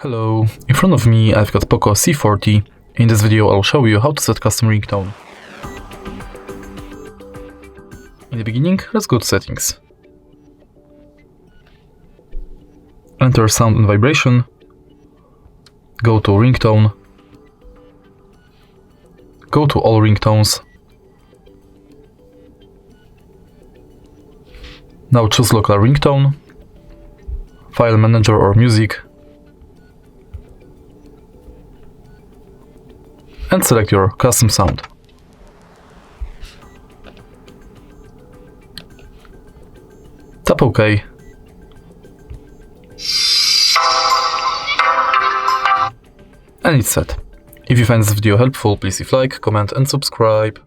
Hello, in front of me I've got POCO C40. In this video I'll show you how to set custom ringtone. In the beginning, let's go to settings. Enter sound and vibration. Go to ringtone. Go to all ringtones. Now choose local ringtone, file manager or music, and select your custom sound. Tap OK. And it's set. If you find this video helpful, please leave a like, comment and subscribe.